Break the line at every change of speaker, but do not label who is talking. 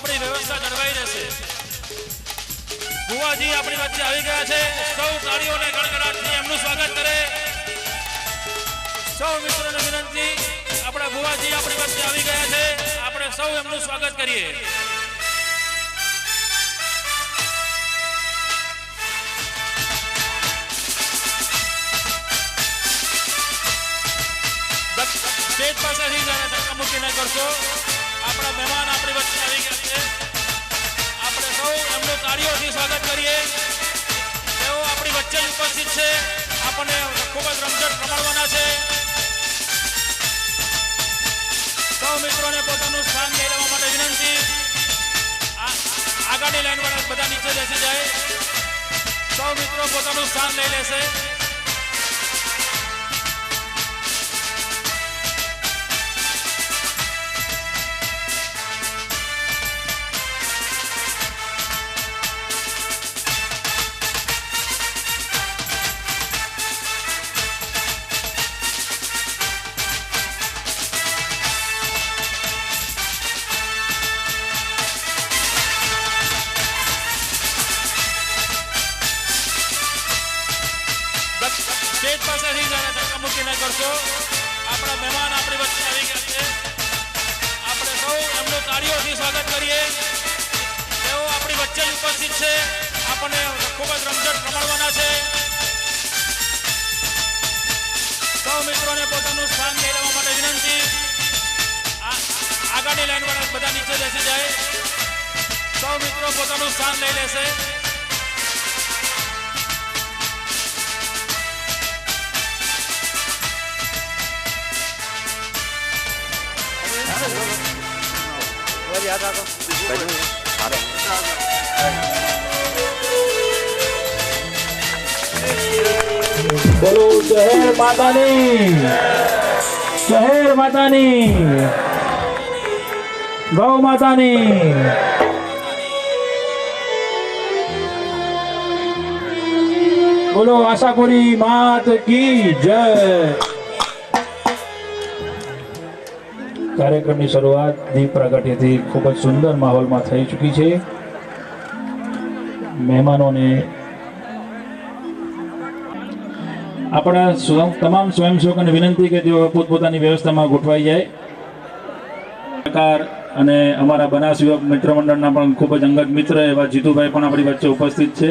આપણી વ્યવસ્થા જળવાઈ રહેશે। ભુવાજી આપણી વચ્ચે આવી ગયા છે, સૌ તાળીઓને ગણગણાટથી એમનું સ્વાગત કરે। સૌ મિત્રોને વિનંતી, આપણા ભુવાજી આપણી વચ્ચે આવી ગયા છે, આપણે સૌ એમનું સ્વાગત કરીએ। સ્ટેજ પાસેથી ધક્કા મૂકી ન કરશો। આપણા મહેમાન આપણી વચ્ચે આવી ગયા છે, આપણે સૌ એમનું તાળીઓથી સ્વાગત કરીએ। તેઓ આપણી વચ્ચે જ ઉપસ્થિત છે, આપણને ખૂબ જ રમઝટ રમાડવાના છે। સૌ મિત્રોને પોતાનું સ્થાન લઈ લેવા માટે વિનંતી। આગળની લાઈન વાળા બધા નીચે બેસી જાય। સૌ મિત્રો પોતાનું સ્થાન લઈ લેશે। સ્ટેજ પાસેથી ધક્કા મૂકી ન કરશો। આપણા મહેમાન આપણી વચ્ચે આવી ગયા છે, આપણે સૌ એમનું તાળીઓથી સ્વાગત કરીએ। તેઓ આપણી વચ્ચે જ ઉપસ્થિત છે, આપણને ખૂબ જ રમઝટ રમાડવાના છે। સૌ મિત્રોને પોતાનું સ્થાન લઈ લેવા માટે વિનંતી। આગળની લાઈન વાળા બધા નીચે બેસી જાય। સૌ મિત્રો પોતાનું સ્થાન લઈ લેશે।
બોલો શહેર માતાની, શહેર માતાની, ગૌ માતાની। બોલો આશાપુરી માત કી જય। કાર્યક્રમની શરૂઆત દીપ પ્રાગટ્યથી ખૂબ જ સુંદર માહોલમાં થઈ ચૂકી છે। મહેમાનોને આપણા તમામ સ્વયંસેવકોને વિનંતી કે તેઓ પોતપોતાની વ્યવસ્થામાં ગોઠવાઈ જાય। સરકાર અને અમારા બનાસ યુવક મિત્ર મંડળના પણ ખૂબ જ અંગત મિત્ર એવા જીતુભાઈ પણ આપણી વચ્ચે ઉપસ્થિત છે।